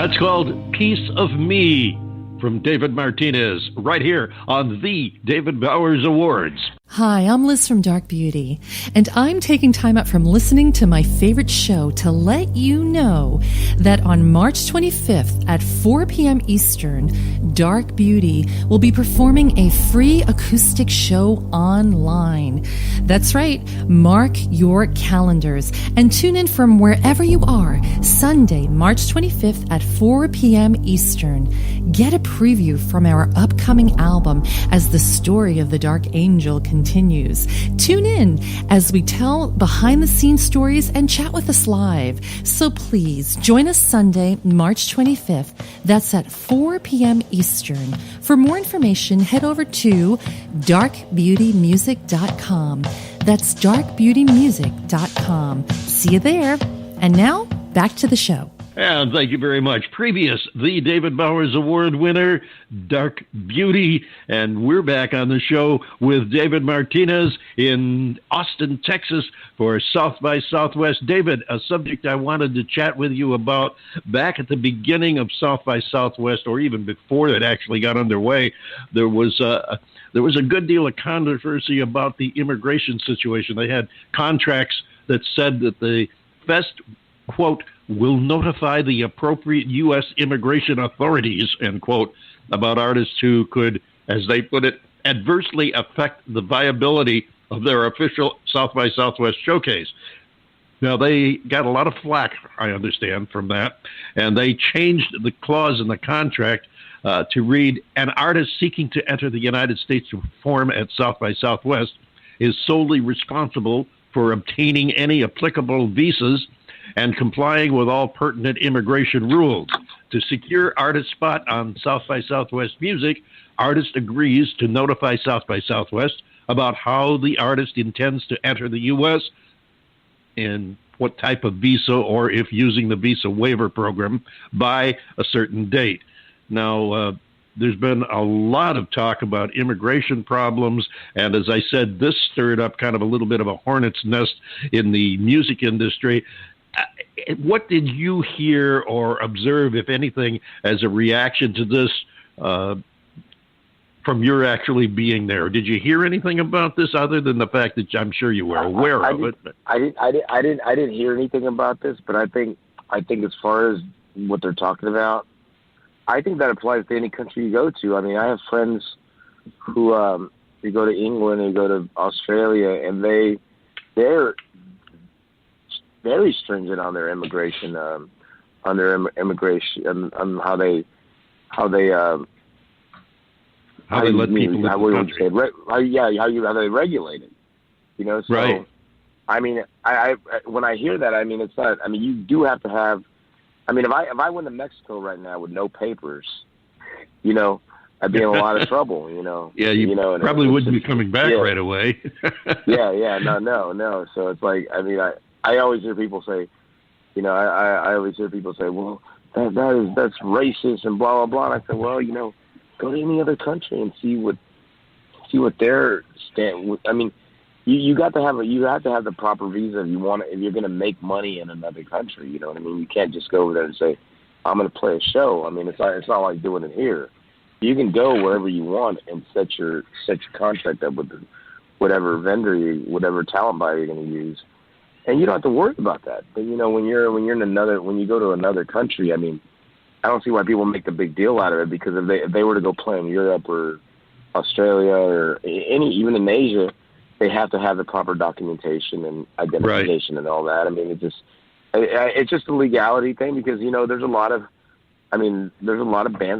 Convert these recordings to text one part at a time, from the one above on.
That's called Piece of Me from David Martinez, right here on the David Bowers Awards. Hi, I'm Liz from Dark Beauty, and I'm taking time out from listening to my favorite show to let you know that on March 25th at 4 p.m. Eastern, Dark Beauty will be performing a free acoustic show online. That's right, mark your calendars and tune in from wherever you are, Sunday, March 25th at 4 p.m. Eastern. Get a preview from our upcoming album as the story of the Dark Angel continues. Tune in as we tell behind-the-scenes stories and chat with us live. So please join us Sunday, March 25th. That's at 4 p.m. Eastern. For more information, head over to darkbeautymusic.com. That's darkbeautymusic.com. See you there. And now, back to the show. And thank you very much. Previous, the David Bowers Award winner, Dark Beauty. And we're back on the show with David Martinez in Austin, Texas for South by Southwest. David, a subject I wanted to chat with you about back at the beginning of South by Southwest, or even before it actually got underway, there was a good deal of controversy about the immigration situation. They had contracts that said that the Fest, quote, will notify the appropriate U.S. immigration authorities, end quote, about artists who could, as they put it, adversely affect the viability of their official South by Southwest showcase. Now, they got a lot of flack, I understand, from that, and they changed the clause in the contract to read, an artist seeking to enter the United States to perform at South by Southwest is solely responsible for obtaining any applicable visas and complying with all pertinent immigration rules. To secure artist spot on South by Southwest Music, artist agrees to notify South by Southwest about how the artist intends to enter the U.S. and what type of visa, or if using the visa waiver program, by a certain date. Now, there's been a lot of talk about immigration problems, and as I said, this stirred up kind of a little bit of a hornet's nest in the music industry. What did you hear or observe, if anything, as a reaction to this from your actually being there? Did you hear anything about this other than the fact that I'm sure you were aware of it? I didn't hear anything about this, but I think as far as what they're talking about, I think that applies to any country you go to. I mean, I have friends who you go to England, you go to Australia, and they're very stringent on their immigration, on how they let people how they regulate it, you know. So, right. I mean, I when I hear that, I mean, it's not. I mean, you do have to have. I mean, if I went to Mexico right now with no papers, you know, I'd be in a lot of trouble, you know. Yeah, you know, probably wouldn't be coming back right away. No. So it's like, I mean, I always hear people say, you know, I always hear people say, well, that's racist and blah, blah, blah. And I said, well, you know, go to any other country and see what their stand. I mean, you have to have the proper visa if you're going to make money in another country. You know what I mean? You can't just go over there and say, I'm going to play a show. I mean, it's not like doing it here. You can go wherever you want and set your contract up with whatever vendor, whatever talent buyer you're going to use. And you don't have to worry about that. But you know, when you go to another country, I mean, I don't see why people make a big deal out of it, because if they were to go play in Europe or Australia or even in Asia, they have to have the proper documentation and identification and all that. I mean, it's just a legality thing, because you know there's a lot of bands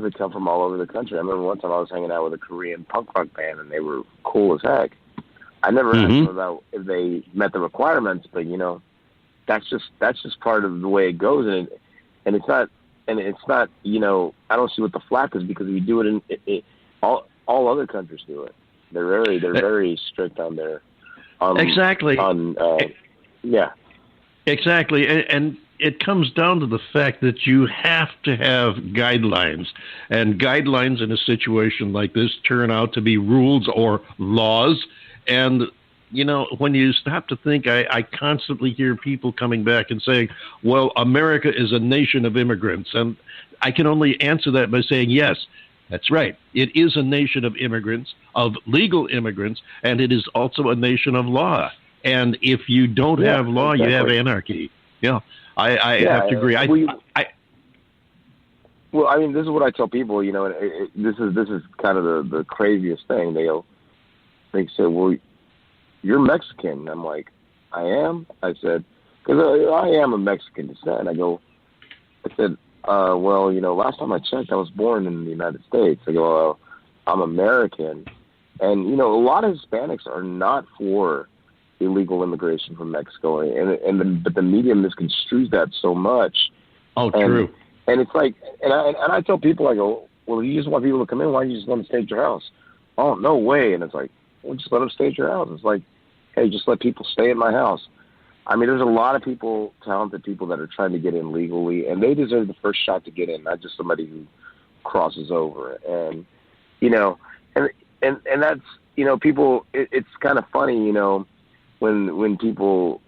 that come from all over the country. I remember one time I was hanging out with a Korean punk rock band, and they were cool as heck. I never asked them about if they met the requirements, but you know, that's just part of the way it goes, and it's not, you know, I don't see what the flack is, because if you do it in all other countries do it. They're very strict on their exactly. Exactly, and it comes down to the fact that you have to have guidelines, and guidelines in a situation like this turn out to be rules or laws. And when you stop to think, I constantly hear people coming back and saying, well, America is a nation of immigrants. And I can only answer that by saying, yes, that's right. It is a nation of immigrants, of legal immigrants, and it is also a nation of law. And if you don't have law, exactly, you have anarchy. Yeah, I have to agree. Well, I mean, this is what I tell people. This is kind of the craziest thing. They say, well, you're Mexican. I'm like, I am? I said, because I am of Mexican descent. I said, well, last time I checked, I was born in the United States. I go, well, I'm American. And, a lot of Hispanics are not for illegal immigration from Mexico. But the media misconstrues that so much. Oh, true. And it's like, and I tell people, I go, well, you just want people to come in. Why don't you just let them stay at your house? Oh, no way. And it's like, well, just let them stay at your house. It's like, hey, just let people stay at my house. I mean, there's a lot of people, talented people that are trying to get in legally, and they deserve the first shot to get in, not just somebody who crosses over. And, and that's, people, it's kind of funny, when people,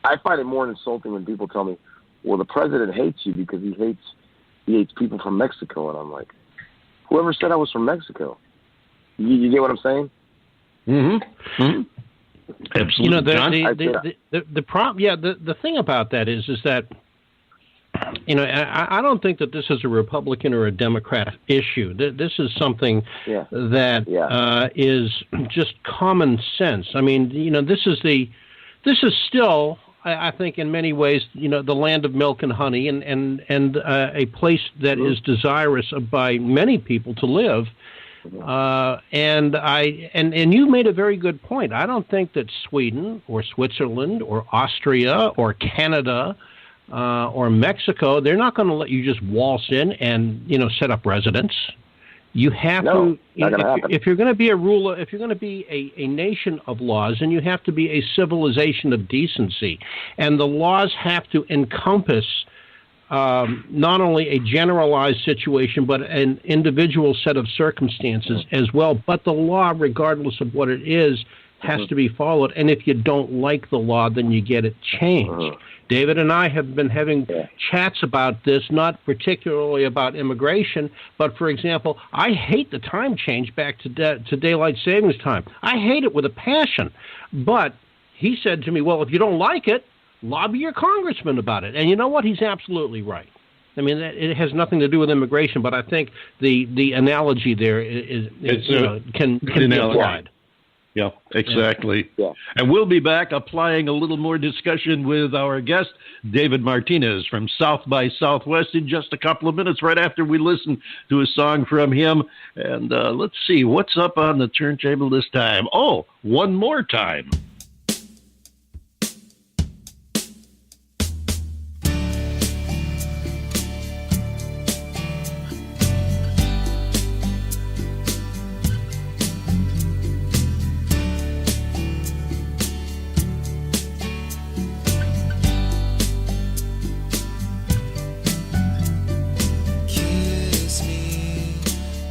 I find it more insulting when people tell me, well, the president hates you because he hates people from Mexico. And I'm like, whoever said I was from Mexico? You get what I'm saying? Mm-hmm. Mm-hmm. Absolutely. The thing about that is that, I don't think that this is a Republican or a Democrat issue. This is something that is just common sense. I mean, this is still, I think, in many ways, the land of milk and honey, and a place that is desirous by many people to live. And you made a very good point. I don't think that Sweden or Switzerland or Austria or Canada or Mexico, they're not going to let you just waltz in and set up residence. You have to, if you're going to be a ruler, if you're going to be a nation of laws, then you have to be a civilization of decency, and the laws have to encompass not only a generalized situation, but an individual set of circumstances as well. But the law, regardless of what it is, has to be followed. And if you don't like the law, then you get it changed. David and I have been having chats about this, not particularly about immigration, but, for example, I hate the time change back to daylight savings time. I hate it with a passion. But he said to me, well, if you don't like it, lobby your congressman about it. And you know what? He's absolutely right. I mean, it has nothing to do with immigration, but I think the analogy there can be applied. Yeah, exactly. Yeah. And we'll be back applying a little more discussion with our guest, David Martinez from South by Southwest, in just a couple of minutes, right after we listen to a song from him. And let's see, what's up on the turntable this time? Oh, one more time.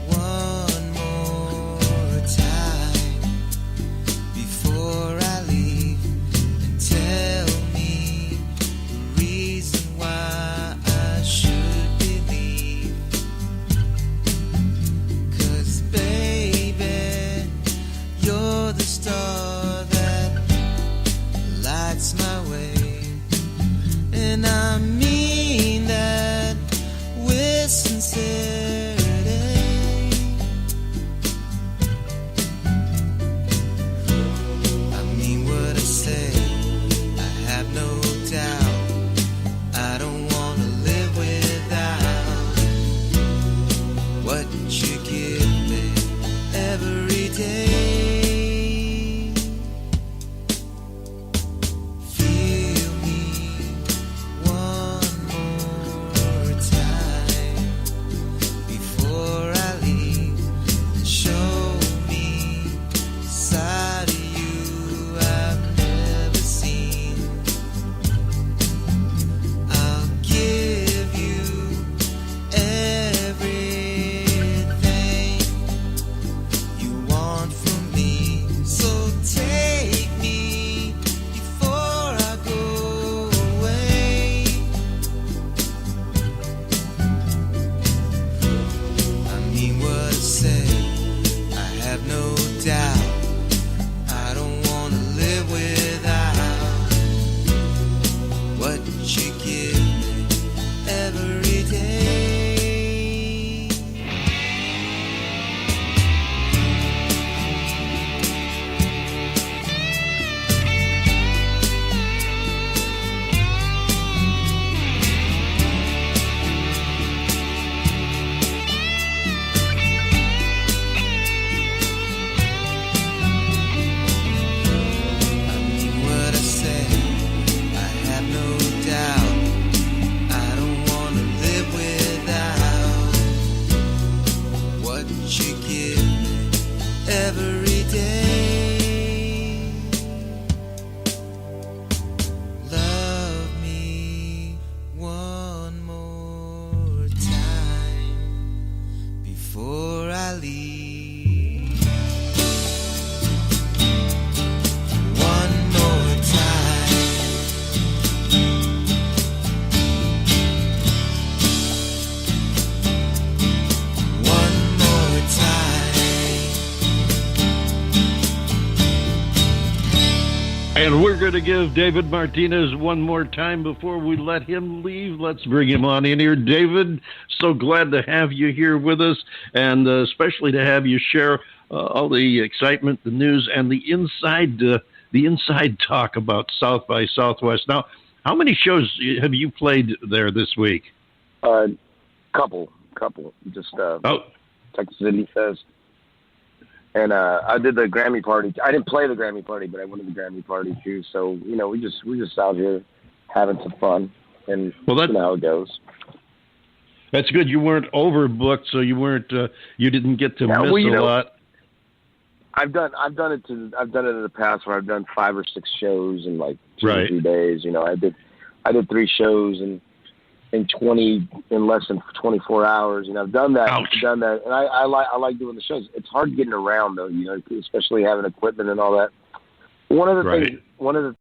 One more time before I And we're going to give David Martinez one more time before we let him leave. Let's bring him on in here. David, so glad to have you here with us, and especially to have you share all the excitement, the news, and the inside talk about South by Southwest. Now, how many shows have you played there this week? Couple. Just Texas Indie Fest. And I did the Grammy party. I didn't play the Grammy party, but I went to the Grammy party too. So we're just out here having some fun, and you know how it goes. That's good. You weren't overbooked, so you weren't. You didn't get to miss a lot. I've done it in the past where I've done 5 or 6 shows in like 2 or 3 days. I did 3 shows in less than 24 hours. I've done that. Ouch. I've done that, and I like doing the shows. It's hard getting around though, especially having equipment and all that. One of the